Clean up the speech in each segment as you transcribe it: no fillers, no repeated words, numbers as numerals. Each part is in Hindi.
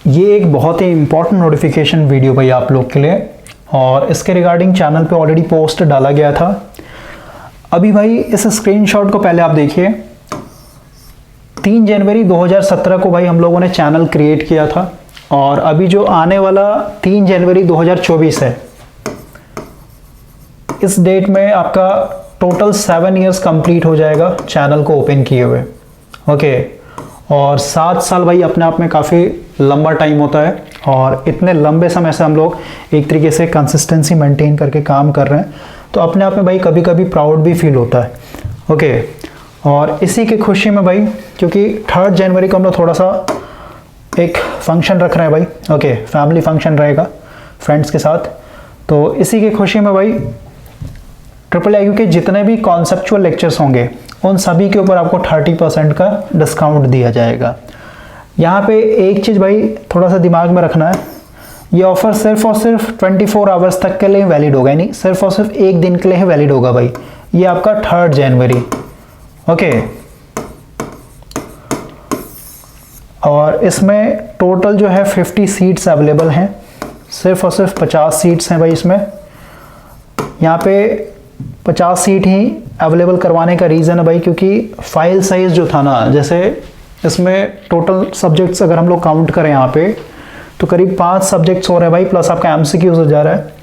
ये एक बहुत ही इम्पॉर्टेंट नोटिफिकेशन वीडियो भाई आप लोग के लिए, और इसके रिगार्डिंग चैनल पे ऑलरेडी पोस्ट डाला गया था। अभी भाई इस स्क्रीनशॉट को पहले आप देखिए। 3 जनवरी 2017 को भाई हम लोगों ने चैनल क्रिएट किया था, और अभी जो आने वाला 3 जनवरी 2024 है, इस डेट में आपका टोटल 7 इयर्स कंप्लीट हो जाएगा चैनल को ओपन किए हुए। ओके, और 7 साल भाई अपने आप में काफ़ी लंबा टाइम होता है, और इतने लंबे समय से हम लोग एक तरीके से कंसिस्टेंसी मेंटेन करके काम कर रहे हैं, तो अपने आप में भाई कभी कभी प्राउड भी फील होता है। ओके, और इसी की खुशी में भाई, क्योंकि 3 जनवरी को हम लोग थोड़ा सा एक फंक्शन रख रहे हैं भाई। ओके, फैमिली फंक्शन रहेगा फ्रेंड्स के साथ, तो इसी की खुशी में भाई IIIQ के जितने भी कॉन्सेप्चुअल लेक्चर्स होंगे उन सभी के ऊपर आपको 30% का डिस्काउंट दिया जाएगा। यहाँ पे एक चीज़ भाई थोड़ा सा दिमाग में रखना है, ये ऑफ़र सिर्फ और सिर्फ 24 आवर्स तक के लिए वैलिड होगा, यानी सिर्फ और सिर्फ एक दिन के लिए ही वैलिड होगा भाई। ये आपका 3 जनवरी। ओके, और इसमें टोटल जो है 50 सीट्स अवेलेबल हैं, सिर्फ और सिर्फ 50 सीट्स हैं भाई इसमें। यहाँ पे 50 सीट ही अवेलेबल करवाने का रीज़न है भाई, क्योंकि फाइल साइज़ जो था ना, जैसे इसमें टोटल सब्जेक्ट्स अगर हम लोग काउंट करें यहाँ पे, तो करीब 5 सब्जेक्ट्स हो रहे हैं भाई, प्लस आपका MCQs हो जा रहा है,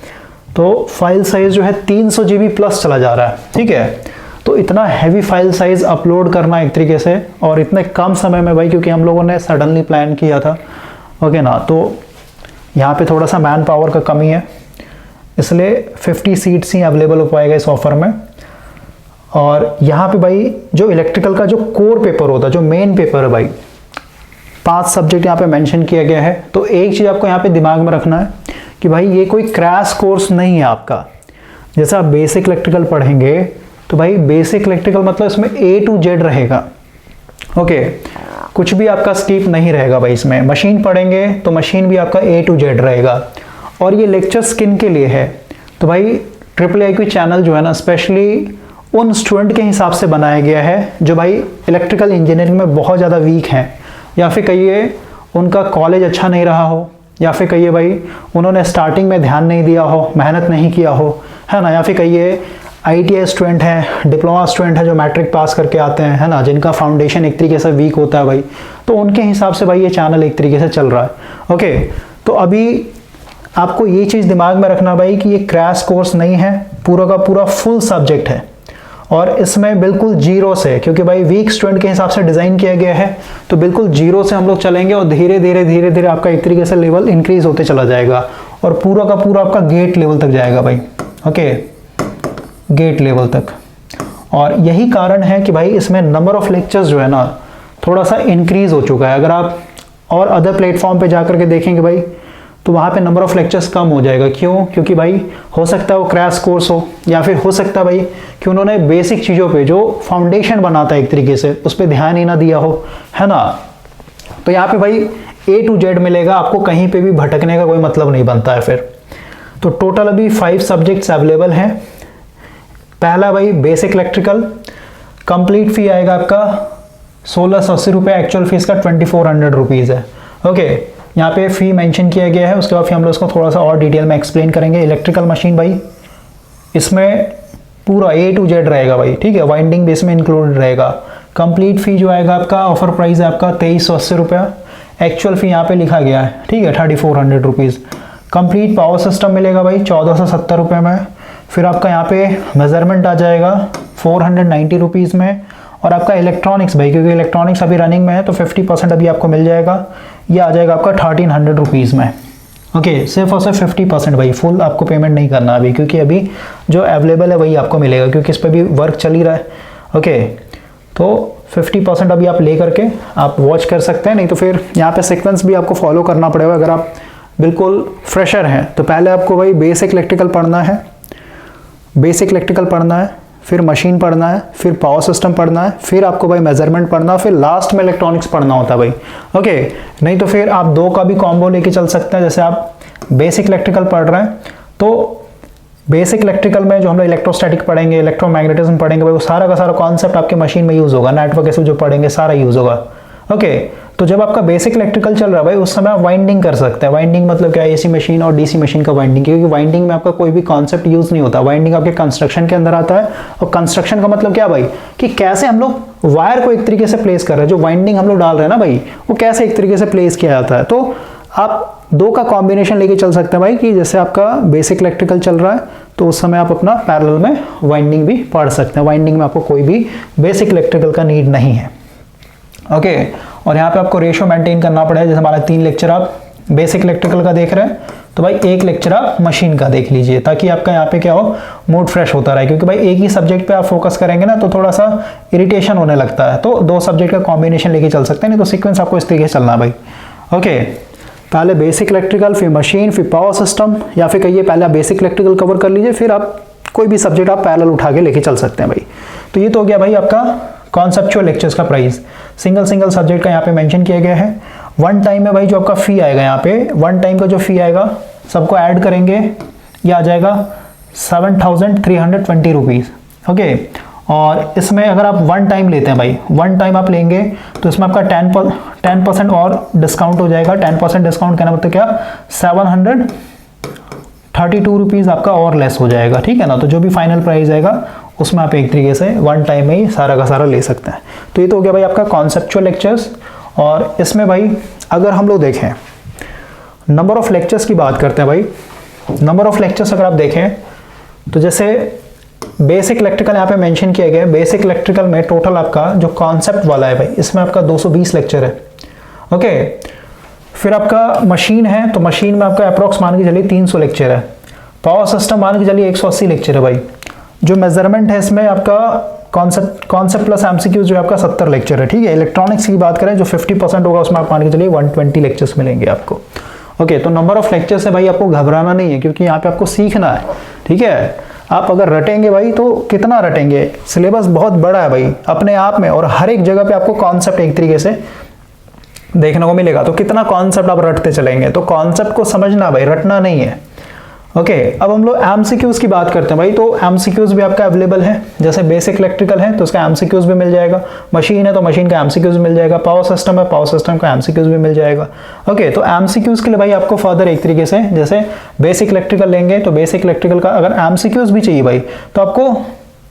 तो फाइल साइज़ जो है 300 GB प्लस चला जा रहा है। ठीक है, तो इतना हैवी फाइल साइज़ अपलोड करना एक तरीके से, और इतने कम समय में भाई, क्योंकि हम लोगों ने सडनली प्लान किया था। ओके ना, तो यहाँ पे थोड़ा सा मैन पावर का कमी है, इसलिए 50 सीट्स ही अवेलेबल हो पाएगा इस ऑफ़र में। और यहाँ पे भाई जो इलेक्ट्रिकल का जो कोर पेपर होता है, जो मेन पेपर है भाई, 5 सब्जेक्ट यहाँ पे मेंशन किया गया है। तो एक चीज़ आपको यहाँ पे दिमाग में रखना है कि भाई ये कोई क्रैश कोर्स नहीं है आपका। जैसे आप बेसिक इलेक्ट्रिकल पढ़ेंगे तो भाई बेसिक इलेक्ट्रिकल मतलब इसमें A to Z रहेगा। ओके, कुछ भी आपका स्किप नहीं रहेगा भाई इसमें। मशीन पढ़ेंगे तो मशीन भी आपका A to Z रहेगा। और ये लेक्चर्स किन के लिए है, तो भाई IIIQ चैनल जो है ना, स्पेशली उन स्टूडेंट के हिसाब से बनाया गया है जो भाई इलेक्ट्रिकल इंजीनियरिंग में बहुत ज़्यादा वीक हैं, या फिर कहिए उनका कॉलेज अच्छा नहीं रहा हो, या फिर कहिए भाई उन्होंने स्टार्टिंग में ध्यान नहीं दिया हो, मेहनत नहीं किया हो, है ना, या फिर कहिए ITI स्टूडेंट हैं, डिप्लोमा स्टूडेंट हैं जो मैट्रिक पास करके आते हैं, है ना, जिनका फाउंडेशन एक तरीके से वीक होता है भाई, तो उनके हिसाब से भाई ये चैनल एक तरीके से चल रहा है। ओके, तो अभी आपको ये चीज़ दिमाग में रखना भाई कि ये क्रैश कोर्स नहीं है, पूरा का पूरा फुल सब्जेक्ट है, और इसमें बिल्कुल जीरो से, क्योंकि भाई वीक स्टूडेंट के हिसाब से डिज़ाइन किया गया है, तो बिल्कुल जीरो से हम लोग चलेंगे, और धीरे धीरे आपका एक तरीके से लेवल इंक्रीज होते चला जाएगा, और पूरा का पूरा आपका गेट लेवल तक जाएगा भाई। ओके, गेट लेवल तक। और यही कारण है कि भाई इसमें नंबर ऑफ लेक्चर्स जो है ना थोड़ा सा इंक्रीज हो चुका है। अगर आप और अदर प्लेटफॉर्म पे जाकर के देखेंगे भाई, तो वहाँ पे नंबर ऑफ लेक्चर्स कम हो जाएगा। क्यों? क्योंकि भाई हो सकता है वो क्रैश कोर्स हो, या फिर हो सकता है भाई कि उन्होंने बेसिक चीज़ों पे जो फाउंडेशन बनाता है एक तरीके से उस पर ध्यान ही ना दिया हो, है ना। तो यहाँ पे भाई A to Z मिलेगा आपको, कहीं पे भी भटकने का कोई मतलब नहीं बनता है फिर। तो टोटल अभी 5 सब्जेक्ट्स अवेलेबल हैं। पहला भाई बेसिक इलेक्ट्रिकल, कंप्लीट फी आएगा आपका 1680 रुपये, एक्चुअल फीस का 2400 रुपीज़ है। ओके, यहाँ पे फ़ी मेंशन किया गया है, उसके बाद फिर हम लोग इसको थोड़ा सा और डिटेल में एक्सप्लेन करेंगे। इलेक्ट्रिकल मशीन भाई इसमें पूरा A to Z रहेगा भाई, ठीक है, वाइंडिंग भी इसमें इंक्लूडेड रहेगा। कंप्लीट फ़ी जो आएगा आपका, ऑफर प्राइस है आपका 2380 रुपया, एक्चुअल फ़ी यहाँ पे लिखा गया है, ठीक है, 3400 रुपीज़। कंप्लीट पावर सिस्टम मिलेगा भाई 1470 रुपये में। फिर आपका यहाँ पे मेजरमेंट आ जाएगा 490 रुपीज़ में, और आपका इलेक्ट्रॉनिक्स भाई, क्योंकि इलेक्ट्रॉनिक्स अभी रनिंग में है तो 50% अभी आपको मिल जाएगा, ये आ जाएगा आपका 1300 रुपीज़ में। ओके, सिर्फ और सिर्फ 50% भाई, फुल आपको पेमेंट नहीं करना अभी, क्योंकि अभी जो अवेलेबल है वही आपको मिलेगा, क्योंकि इस पर भी वर्क चल ही रहा है। ओके, तो 50% अभी आप ले करके आप वॉच कर सकते हैं, नहीं तो फिर यहाँ पे सीक्वेंस भी आपको फॉलो करना पड़ेगा। अगर आप बिल्कुल फ्रेशर हैं तो पहले आपको भाई बेसिक इलेक्ट्रिकल पढ़ना है, बेसिक इलेक्ट्रिकल पढ़ना है, फिर मशीन पढ़ना है, फिर पावर सिस्टम पढ़ना है, फिर आपको भाई मेजरमेंट पढ़ना है, फिर लास्ट में इलेक्ट्रॉनिक्स पढ़ना होता है भाई। ओके, नहीं तो फिर आप 2 का भी कॉम्बो लेके चल सकते हैं। जैसे आप बेसिक इलेक्ट्रिकल पढ़ रहे हैं तो बेसिक इलेक्ट्रिकल में जो हम लोग इलेक्ट्रोस्टैटिक पढ़ेंगे, इलेक्ट्रोमैग्नेटिज्म पढ़ेंगे भाई, वो सारा का सारा कॉन्सेप्ट आपके मशीन में यूज़ होगा, नेटवर्क ऐसे जो पढ़ेंगे सारा यूज़ होगा। ओके, तो जब आपका बेसिक इलेक्ट्रिकल चल रहा है भाई उस समय आप वाइंडिंग कर सकते हैं। वाइंडिंग मतलब क्या है, एसी मशीन और डीसी मशीन का वाइंडिंग, क्योंकि वाइंडिंग में आपका कोई भी कॉन्सेप्ट यूज नहीं होता। वाइंडिंग आपके कंस्ट्रक्शन के अंदर आता है, और कंस्ट्रक्शन का मतलब क्या भाई कि कैसे हम लोग वायर को एक तरीके से प्लेस कर रहे हैं, जो वाइंडिंग हम लोग डाल रहे हैं ना भाई वो कैसे एक तरीके से प्लेस किया जाता है। तो आप दो का कॉम्बिनेशन लेके चल सकते हैं भाई, कि जैसे आपका बेसिक इलेक्ट्रिकल चल रहा है तो उस समय आप अपना पैरेलल में वाइंडिंग भी पढ़ सकते हैं। वाइंडिंग में आपको कोई भी बेसिक इलेक्ट्रिकल का नीड नहीं है। ओके, और यहाँ पे आपको रेशियो मेंटेन करना पड़ेगा। जैसे हमारा 3 लेक्चर आप बेसिक इलेक्ट्रिकल का देख रहे हैं तो भाई 1 लेक्चर आप मशीन का देख लीजिए, ताकि आपका यहाँ पे क्या हो, मूड फ्रेश होता रहे। क्योंकि भाई एक ही सब्जेक्ट पे आप फोकस करेंगे ना तो थोड़ा सा इरिटेशन होने लगता है। तो 2 सब्जेक्ट का कॉम्बिनेशन लेके चल सकते हैं, नहीं तो सीक्वेंस आपको इस तरीके से चलना है भाई। ओके, पहले बेसिक इलेक्ट्रिकल, फिर मशीन, फिर पावर सिस्टम, या फिर कहिए पहले आप बेसिक इलेक्ट्रिकल कवर कर लीजिए, फिर आप कोई भी सब्जेक्ट आप पैरेलल उठा के लेके चल सकते हैं भाई। तो ये तो हो गया भाई आपका कॉन्सेप्चुअल लेक्चर्स का प्राइस। सिंगल सब्जेक्ट का यहाँ पे मेंशन किया गया है। वन टाइम में भाई जो आपका फी आएगा, यहाँ पे वन टाइम का जो फी आएगा सबको ऐड करेंगे, ये आ जाएगा 7,320 रुपीज़। ओके, और इसमें अगर आप वन टाइम लेते हैं भाई, वन टाइम आप लेंगे तो इसमें आपका 10% और डिस्काउंट हो जाएगा। 10% डिस्काउंट कहना मतलब क्या, 732 रुपीज़ आपका और लेस हो जाएगा, ठीक है ना। तो जो भी फाइनल प्राइस आएगा उसमें आप एक तरीके से वन टाइम में ही सारा का सारा ले सकते हैं। तो ये तो हो गया भाई आपका कॉन्सेप्चुअल लेक्चर्स। और इसमें भाई अगर हम लोग देखें नंबर ऑफ लेक्चर्स की बात करते हैं भाई, नंबर ऑफ लेक्चर्स अगर आप देखें तो जैसे बेसिक इलेक्ट्रिकल यहाँ पे मेंशन किया गया है। बेसिक इलेक्ट्रिकल में टोटल आपका जो कॉन्सेप्ट वाला है भाई इसमें आपका 220 लेक्चर है। ओके, फिर आपका मशीन है तो मशीन में आपका अप्रॉक्स मान के चलिए 300 लेक्चर है। पावर सिस्टम मान के चलिए 180 लेक्चर है भाई। जो मेजरमेंट है इसमें आपका कॉन्सेप्ट प्लस एमसीक्यूज जो आपका 70 लेक्चर है, ठीक है। इलेक्ट्रॉनिक्स की बात करें जो 50% होगा उसमें आप मान के चलिए 120 लेक्चर्स मिलेंगे आपको। ओके, तो नंबर ऑफ लेक्चर्स है भाई, आपको घबराना नहीं है क्योंकि यहाँ पे आपको सीखना है, ठीक है। आप अगर रटेंगे भाई तो कितना रटेंगे, सिलेबस बहुत बड़ा है भाई अपने आप में, और हर एक जगह पे आपको कॉन्सेप्ट एक तरीके से देखने को मिलेगा। तो कितना कॉन्सेप्ट आप रटते चलेंगे, तो कॉन्सेप्ट को समझना भाई, रटना नहीं है। ओके, अब हम लोग एमसीक्यूज की बात करते हैं भाई। तो एमसीक्यूज भी आपका अवेलेबल है। जैसे बेसिक इलेक्ट्रिकल है तो उसका एमसीक्यूज भी मिल जाएगा, मशीन है तो मशीन का एमसीक्यूज मिल जाएगा, पावर सिस्टम है पावर सिस्टम का एमसीक्यूज भी मिल जाएगा। ओके, तो एमसीक्यूज के लिए भाई आपको फर्दर एक तरीके से जैसे बेसिक इलेक्ट्रिकल लेंगे तो बेसिक इलेक्ट्रिकल का अगर एमसीक्यूज भी चाहिए भाई तो आपको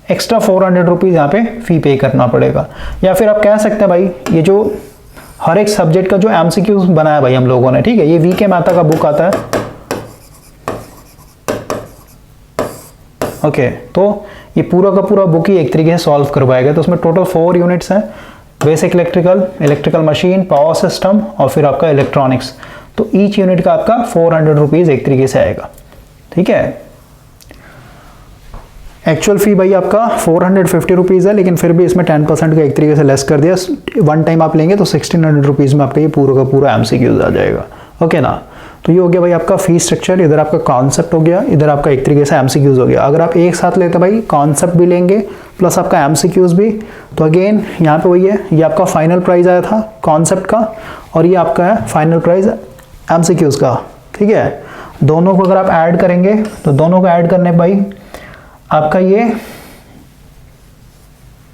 एक्स्ट्रा 400 रुपीज़ यहाँ पे फी पे करना पड़ेगा। या फिर आप कह सकते हैं भाई ये जो हर एक सब्जेक्ट का जो एमसीक्यूज बनाया भाई हम लोगों ने, ठीक है, ये वीके मेहता का बुक आता है। ओके, तो ये पूरा का पूरा बुक ही एक तरीके से सॉल्व करवाएगा। तो उसमें टोटल 4 यूनिट्स हैं, basic electrical, electrical machine, power system और फिर आपका इलेक्ट्रॉनिक्स। तो ईच यूनिट का आपका 400 रुपीज़ एक तरीके से आएगा, ठीक है। एक्चुअल फी भाई आपका 450 रुपीज़ है, लेकिन फिर भी इसमें 10% का एक तरीके से लेस कर दिया। वन टाइम आप लेंगे तो 1600 रुपीज़ में आपका ये पूरा का पूरा एमसीक्यूज आ जाएगा। ओके ना, तो ये हो गया भाई आपका फी स्ट्रक्चर। इधर आपका कॉन्सेप्ट हो गया, इधर आपका एक तरीके से एमसीक्यूज हो गया। अगर आप एक साथ लेते भाई कॉन्सेप्ट भी लेंगे प्लस आपका एमसीक्यूज भी, तो अगेन यहाँ पे वही है, ये आपका फाइनल प्राइस आया था कॉन्सेप्ट का और ये आपका है फाइनल प्राइस एमसीक्यूज का, ठीक है। दोनों को अगर आप ऐड करेंगे तो दोनों को ऐड करने भाई आपका ये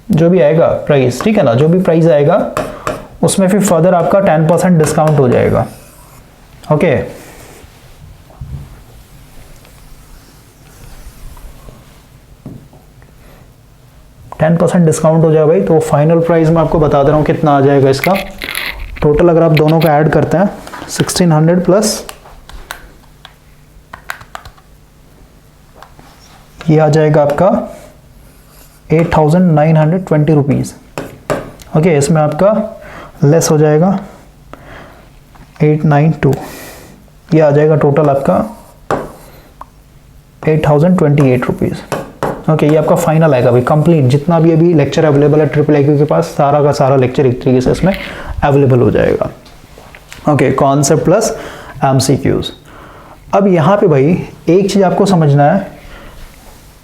जो भी आएगा प्राइस, ठीक है ना, जो भी प्राइस आएगा उसमें फिर फर्दर आपका 10% डिस्काउंट हो जाएगा। ओके, 10% डिस्काउंट हो जाएगा भाई। तो फाइनल प्राइस मैं आपको बता दे रहा हूँ कितना आ जाएगा इसका। टोटल अगर आप दोनों का ऐड करते हैं 1600 प्लस ये आ जाएगा आपका 8,920 रुपीज़। ओके, इसमें आपका लेस हो जाएगा 892, ये आ जाएगा टोटल आपका 8,028 रुपीज़। ओके, ये आपका फाइनल आएगा भाई कंप्लीट। जितना भी अभी लेक्चर अवेलेबल है ट्रिपल IQ के पास सारा का सारा लेक्चर एक तरीके से इसमें अवेलेबल हो जाएगा। Okay, concept plus MCQs. अब यहाँ पे भाई एक चीज़ आपको समझना है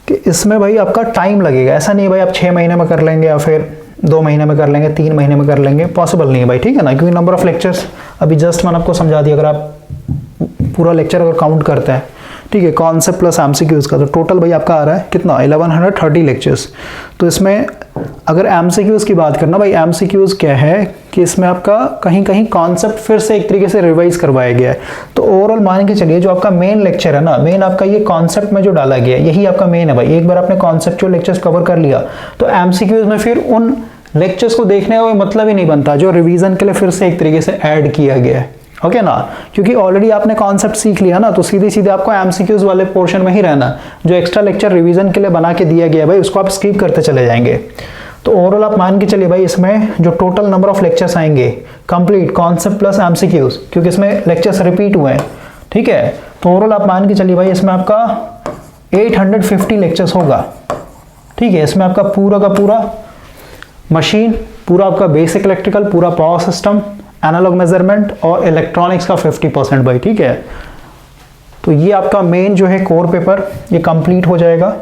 कि इसमें भाई आपका टाइम लगेगा। ऐसा नहीं है भाई आप 6 महीने में कर लेंगे या फिर 2 महीने में कर लेंगे, 3 महीने में कर लेंगे, पॉसिबल नहीं है भाई, ठीक है ना। क्योंकि नंबर ऑफ लेक्चर्स अभी जस्ट मैंने आपको समझा दिया। अगर आप पूरा लेक्चर अगर काउंट करते हैं ठीक है, कॉन्सेप्ट प्लस एमसीक्यूज का। तो टोटल भाई आपका आ रहा है कितना, 1130 लेक्चर्स। तो इसमें अगर एमसीक्यूज की बात करना भाई, एमसीक्यूज क्या है कि इसमें आपका कहीं कहीं कॉन्सेप्ट फिर से एक तरीके से रिवाइज करवाया गया है। तो ओवरऑल मान के चलिए जो आपका मेन लेक्चर है ना, मेन आपका ये कॉन्सेप्ट में जो डाला गया है यही आपका मेन है भाई। एक बार आपने कॉन्सेप्चुअल लेक्चर्स कवर कर लिया तो एमसीक्यूज में फिर उन लेक्चर्स को देखने का कोई मतलब ही नहीं बनता जो रिवीजन के लिए फिर से एक तरीके से ऐड किया गया है। ओके ना, क्योंकि ऑलरेडी आपने कॉन्सेप्ट सीख लिया ना, तो सीधे सीधे आपको एमसीक्यूज वाले पोर्शन में ही रहना। जो एक्स्ट्रा लेक्चर रिवीजन के लिए बना के दिया गया भाई उसको आप स्किप करते चले जाएंगे। तो ओवरऑल आप मान के चलिए भाई इसमें जो टोटल नंबर ऑफ लेक्चर्स आएंगे कंप्लीट कॉन्सेप्ट प्लस एमसीक्यूज, क्योंकि इसमें लेक्चर्स रिपीट हुए हैं, ठीक है। तो ओवरऑल आप मान के चलिए भाई इसमें आपका 850 लेक्चर्स होगा, ठीक है। इसमें आपका पूरा का पूरा मशीन, पूरा आपका बेसिक इलेक्ट्रिकल, पूरा पावर सिस्टम, एनालॉग मेजरमेंट और इलेक्ट्रॉनिक्स का 50% भाई, ठीक है। तो ये आपका मेन जो है कोर पेपर ये कंप्लीट हो जाएगा।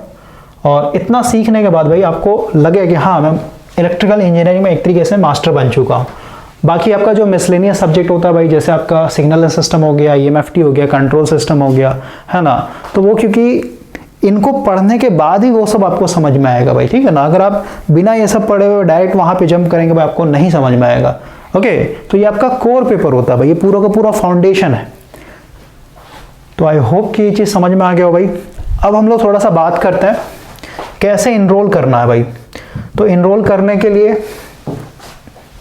और इतना सीखने के बाद भाई आपको लगे कि हाँ मैं इलेक्ट्रिकल इंजीनियरिंग में एक तरीके से मास्टर बन चुका हूँ। बाकी आपका जो मिसलेनियस सब्जेक्ट होता है भाई, जैसे आपका सिग्नल सिस्टम हो गया, ईएमएफटी हो गया, कंट्रोल सिस्टम हो गया, है ना, तो वो क्योंकि इनको पढ़ने के बाद ही वो सब आपको समझ में आएगा भाई, ठीक है ना। अगर आप बिना ये सब पढ़े हुए डायरेक्ट वहाँ पे जंप करेंगे भाई आपको नहीं समझ में आएगा। ओके, तो ये आपका कोर पेपर होता है भाई, ये पूरा का पूरा फाउंडेशन है। तो आई होप कि ये चीज़ समझ में आ गया हो भाई। अब हम लोग थोड़ा सा बात करते हैं कैसे इनरोल करना है भाई। तो इनरोल करने के लिए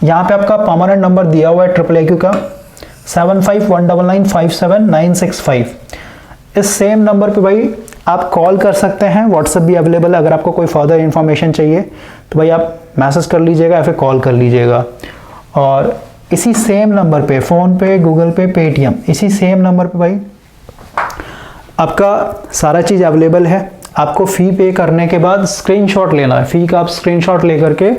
यहाँ पे आपका परमानेंट नंबर दिया हुआ है AAAQ का 7519957965। इस सेम नंबर पे भाई आप कॉल कर सकते हैं, व्हाट्सएप भी अवेलेबल है। अगर आपको कोई फर्दर इन्फॉर्मेशन चाहिए तो भाई आप मैसेज कर लीजिएगा या फिर कॉल कर लीजिएगा। और इसी सेम नंबर पे फ़ोन पे, गूगल पे, पेटीएम, इसी सेम नंबर पे भाई आपका सारा चीज़ अवेलेबल है। आपको फ़ी पे करने के बाद स्क्रीनशॉट लेना है, फ़ी का आप स्क्रीनशॉट लेकर के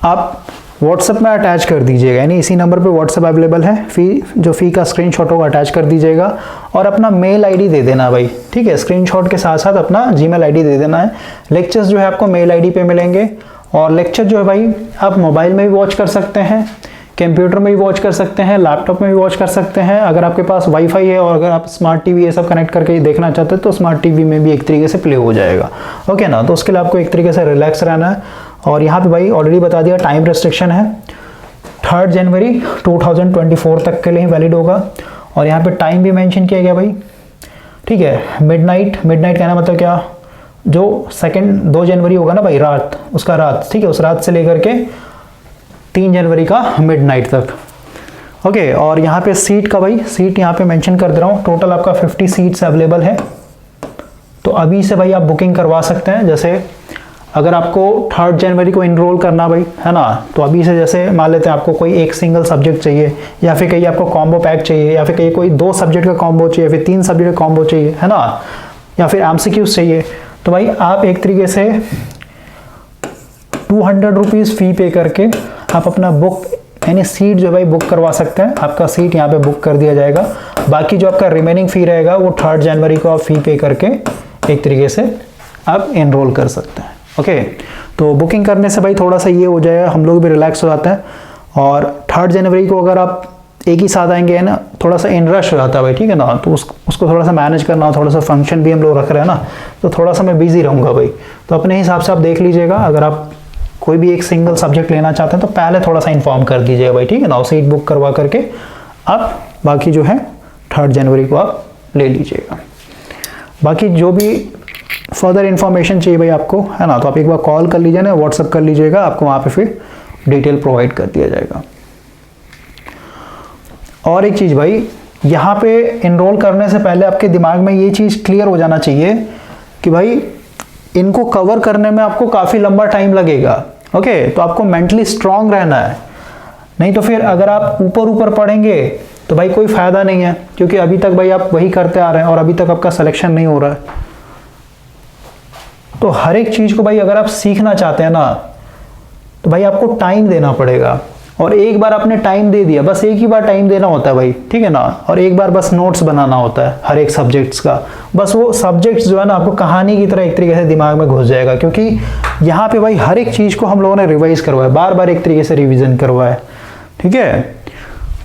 आप व्हाट्सएप में अटैच कर दीजिएगा, यानी इसी नंबर पे व्हाट्सएप अवेलेबल है। फ़ी का स्क्रीनशॉट होगा अटैच कर दीजिएगा और अपना मेल आईडी दे देना भाई, ठीक है। स्क्रीनशॉट के साथ साथ अपना जीमेल आईडी दे देना है। लेक्चर्स जो है आपको मेल आईडी पे मिलेंगे और लेक्चर जो है भाई आप मोबाइल में भी वॉच कर सकते हैं, कंप्यूटर में भी वॉच कर सकते हैं, लैपटॉप में भी वॉच कर सकते हैं। अगर आपके पास वाईफाई है और अगर आप स्मार्ट टीवी ये सब कनेक्ट करके देखना चाहते हैं तो स्मार्ट टीवी में भी एक तरीके से प्ले हो जाएगा। ओके ना, तो उसके लिए आपको एक तरीके से रिलैक्स रहना है। और यहाँ पे भाई ऑलरेडी बता दिया टाइम रेस्ट्रिक्शन है, 3 जनवरी 2024 तक के लिए वैलिड होगा। और यहाँ पे टाइम भी मेंशन किया गया भाई, ठीक है। मिडनाइट कहना मतलब क्या, जो 2 जनवरी होगा ना भाई रात, उसका रात, ठीक है, उस रात से लेकर के 3 जनवरी का मिडनाइट तक। ओके, और यहाँ पे सीट का भाई, सीट यहाँ पे मेंशन कर दे रहा हूँ। टोटल आपका 50 सीट्स अवेलेबल है। तो अभी से भाई आप बुकिंग करवा सकते हैं। जैसे अगर आपको 3 जनवरी को इनरोल करना भाई, है ना, तो अभी से जैसे मान लेते हैं आपको कोई एक सिंगल सब्जेक्ट चाहिए या फिर कहीं आपको कॉम्बो पैक चाहिए या फिर कहीं कोई 2 सब्जेक्ट का कॉम्बो चाहिए, फिर 3 सब्जेक्ट का कॉम्बो चाहिए, है ना, या फिर एमसीक्यूज चाहिए, तो भाई आप एक तरीके से 200 रुपीज़ फ़ी पे करके आप अपना बुक यानी सीट जो भाई बुक करवा सकते हैं। आपका सीट यहाँ पे बुक कर दिया जाएगा। बाकी जो आपका रिमेनिंग फ़ी रहेगा वो 3 जनवरी को आप फ़ी पे करके एक तरीके से आप इनरोल कर सकते हैं। ओके, तो बुकिंग करने से भाई थोड़ा सा ये हो जाएगा, हम लोग भी रिलैक्स हो जाते हैं। और 3 जनवरी को अगर आप एक ही साथ आएंगे, है ना, थोड़ा सा इन रश हो जाता है भाई, ठीक है ना, तो उसको थोड़ा सा मैनेज करना, थोड़ा सा फंक्शन भी हम लोग रख रहे हैं ना, तो थोड़ा सा मैं बिजी रहूँगा भाई। तो अपने हिसाब से आप देख लीजिएगा। अगर आप कोई भी एक सिंगल सब्जेक्ट लेना चाहते हैं तो पहले थोड़ा सा इन्फॉर्म कर दीजिएगा भाई, ठीक है ना, सीट बुक करवा करके आप बाकी जो है 3 जनवरी को आप ले लीजिएगा। बाकी जो भी फर्दर इन्फॉर्मेशन चाहिए भाई आपको, है ना, तो आप एक बार कॉल कर लीजिए ना, व्हाट्सअप कर लीजिएगा, आपको वहाँ पे फिर डिटेल प्रोवाइड कर दिया जाएगा। और एक चीज़ भाई, यहाँ पे इनरोल करने से पहले आपके दिमाग में ये चीज़ क्लियर हो जाना चाहिए कि भाई इनको कवर करने में आपको काफ़ी लंबा टाइम लगेगा। ओके, तो आपको मेंटली स्ट्रांग रहना है, नहीं तो फिर अगर आप ऊपर पढ़ेंगे तो भाई कोई फ़ायदा नहीं है, क्योंकि अभी तक भाई आप वही करते आ रहे हैं और अभी तक आपका सिलेक्शन नहीं हो रहा है। तो हर एक चीज़ को भाई अगर आप सीखना चाहते हैं ना, तो भाई आपको टाइम देना पड़ेगा। और एक बार आपने टाइम दे दिया, बस एक ही बार टाइम देना होता है भाई, ठीक है ना, और एक बार बस नोट्स बनाना होता है हर एक सब्जेक्ट्स का। बस वो सब्जेक्ट्स जो है ना आपको कहानी की तरह एक तरीके से दिमाग में घुस जाएगा, क्योंकि यहाँ पे भाई हर एक चीज़ को हम लोगों ने रिवाइज करवाया, बार बार एक तरीके से रिविज़न करवाया, ठीक है।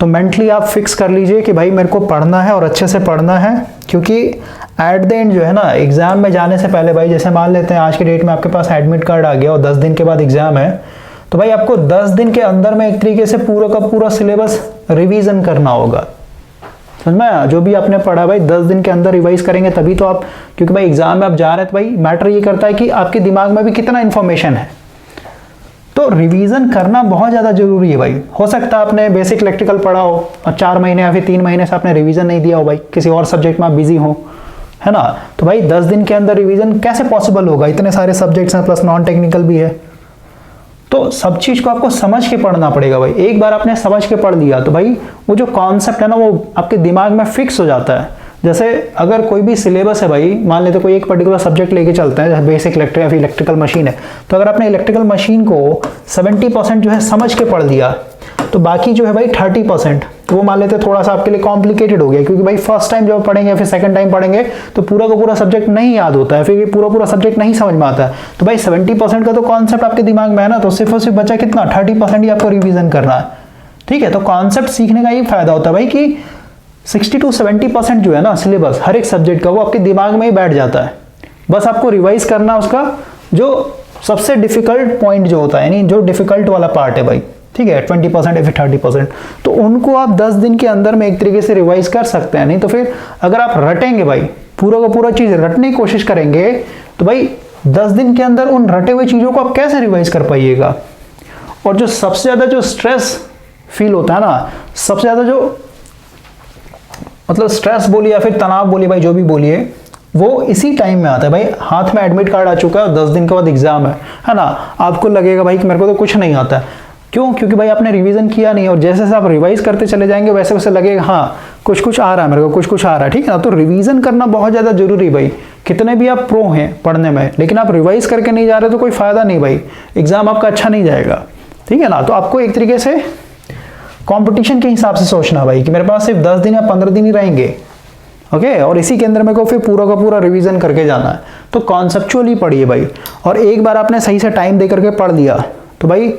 तो मेंटली आप फिक्स कर लीजिए कि भाई मेरे को पढ़ना है और अच्छे से पढ़ना है, क्योंकि एट द एंड जो है ना एग्जाम में जाने से पहले भाई, जैसे मान लेते हैं आज के डेट में आपके पास एडमिट कार्ड आ गया और 10 दिन के बाद एग्जाम है, तो भाई आपको 10 दिन के अंदर में एक तरीके से पूरा का पूरा सिलेबस रिवीजन करना होगा। समझ में, जो भी आपने पढ़ा भाई 10 दिन के अंदर रिवाइज करेंगे तभी तो आप, क्योंकि भाई एग्जाम में आप जा रहे हैं तो भाई मैटर ये करता है कि आपके दिमाग में भी कितना इंफॉर्मेशन है। तो रिवीजन करना बहुत ज़्यादा जरूरी है भाई। हो सकता है आपने बेसिक इलेक्ट्रिकल पढ़ा हो और 4 महीने या फिर 3 महीने से आपने रिवीजन नहीं दिया हो भाई, किसी और सब्जेक्ट में आप बिजी हो, है ना। तो भाई 10 दिन के अंदर रिवीजन कैसे पॉसिबल होगा, इतने सारे सब्जेक्ट्स हैं प्लस नॉन टेक्निकल भी है। तो सब चीज को आपको समझ के पढ़ना पड़ेगा भाई। एक बार आपने समझ के पढ़ लिया तो भाई वो जो कॉन्सेप्ट है ना वो आपके दिमाग में फिक्स हो जाता है। जैसे अगर कोई भी सिलेबस है भाई, मान लेते कोई एक पर्टिकुलर सब्जेक्ट लेके चलते हैं, जैसे बेसिक इलेक्ट्रिक या फिर इलेक्ट्रिकल मशीन है, तो अगर आपने इलेक्ट्रिकल मशीन को 70% जो है समझ के पढ़ लिया, तो बाकी जो है भाई 30% वो मान लेते थोड़ा सा आपके लिए कॉम्प्लिकेटेड हो गया, क्योंकि भाई फर्स्ट टाइम जब पढ़ेंगे फिर सेकंड टाइम पढ़ेंगे तो पूरा का पूरा सब्जेक्ट नहीं याद होता है, फिर ये पूरा सब्जेक्ट नहीं समझ में आता है। तो भाई 70% का तो कॉन्सेप्ट आपके दिमाग में है ना, तो सिर्फ और सिर्फ बचा कितना, 30% ही आपको रिवीजन करना है। ठीक है, तो कॉन्सेप्ट सीखने का ये फायदा होता है भाई कि 60 to 70% जो है ना सिलेबस हर एक सब्जेक्ट का वो आपके दिमाग में ही बैठ जाता है। बस आपको रिवाइज करना उसका जो सबसे डिफिकल्ट पॉइंट जो होता है, यानी जो डिफिकल्ट वाला पार्ट है भाई, ठीक है, 20% या फिर 30%, तो उनको आप 10 दिन के अंदर में एक तरीके से रिवाइज कर सकते हैं। नहीं तो फिर अगर आप रटेंगे भाई, पूरा का पूरा चीज रटने की कोशिश करेंगे, तो भाई 10 दिन के अंदर उन रटे हुए चीजों को आप कैसे रिवाइज कर पाइएगा। और जो सबसे ज्यादा जो स्ट्रेस फील होता है ना, सबसे ज्यादा जो मतलब स्ट्रेस बोलिए या फिर तनाव बोलिए भाई, जो भी बोलिए, वो इसी टाइम में आता है भाई। हाथ में एडमिट कार्ड आ चुका है और 10 दिन के बाद एग्जाम है ना, आपको लगेगा भाई कि मेरे को तो कुछ नहीं आता है। क्यों? क्योंकि भाई आपने रिवीजन किया नहीं, और जैसे जैसे आप रिवाइज करते चले जाएंगे वैसे वैसे लगेगा हाँ कुछ आ रहा है मेरे को, कुछ आ रहा है, ठीक है ना। तो रिवीजन करना बहुत ज़्यादा जरूरी है भाई। कितने भी आप प्रो हैं पढ़ने में, लेकिन आप रिवाइज करके नहीं जा रहे तो कोई फायदा नहीं भाई, एग्जाम आपका अच्छा नहीं जाएगा, ठीक है ना। तो आपको एक तरीके से कंपटीशन के हिसाब से सोचना भाई कि मेरे पास सिर्फ 10 दिन या 15 दिन ही रहेंगे, ओके, और इसी के अंदर मेरे को फिर पूरा का पूरा रिवीजन करके जाना है। तो कॉन्सेप्चुअली पढ़िए भाई, और एक बार आपने सही से टाइम दे करके पढ़ लिया तो भाई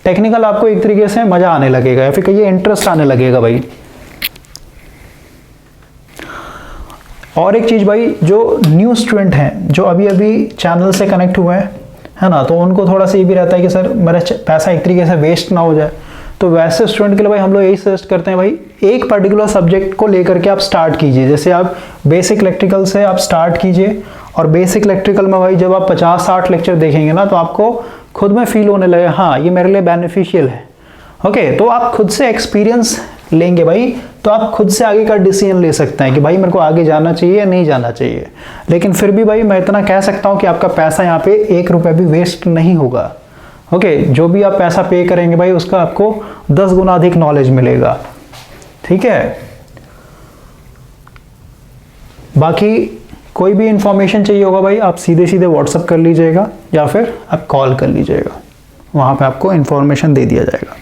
टेक्निकल आपको एक तरीके से मजा आने लगेगा या फिर कहिए इंटरेस्ट आने लगेगा भाई। और एक चीज भाई, जो न्यू स्टूडेंट हैं जो अभी अभी चैनल से कनेक्ट हुए हैं, है ना, तो उनको थोड़ा सा ये भी रहता है कि सर मेरा पैसा एक तरीके से वेस्ट ना हो जाए। तो वैसे स्टूडेंट के लिए भाई हम लोग यही सजेस्ट करते हैं भाई, एक पर्टिकुलर सब्जेक्ट को लेकर के आप स्टार्ट कीजिए। जैसे आप बेसिक इलेक्ट्रिकल से आप स्टार्ट कीजिए, और बेसिक इलेक्ट्रिकल में भाई जब आप 50-60 लेक्चर देखेंगे ना तो आपको खुद में फील होने लगे हाँ ये मेरे लिए बेनिफिशियल है, ओके। तो आप खुद से एक्सपीरियंस लेंगे भाई, तो आप खुद से आगे का डिसीजन ले सकते हैं कि भाई मेरे को आगे जाना चाहिए या नहीं जाना चाहिए। लेकिन फिर भी भाई मैं इतना कह सकता हूँ कि आपका पैसा यहाँ पे 1 रुपया भी वेस्ट नहीं होगा, ओके। जो भी आप पैसा पे करेंगे भाई उसका आपको 10 गुना अधिक नॉलेज मिलेगा, ठीक है। बाकी कोई भी इंफॉर्मेशन चाहिए होगा भाई आप सीधे व्हाट्सएप कर लीजिएगा या फिर आप कॉल कर लीजिएगा, वहाँ पे आपको इंफॉर्मेशन दे दिया जाएगा।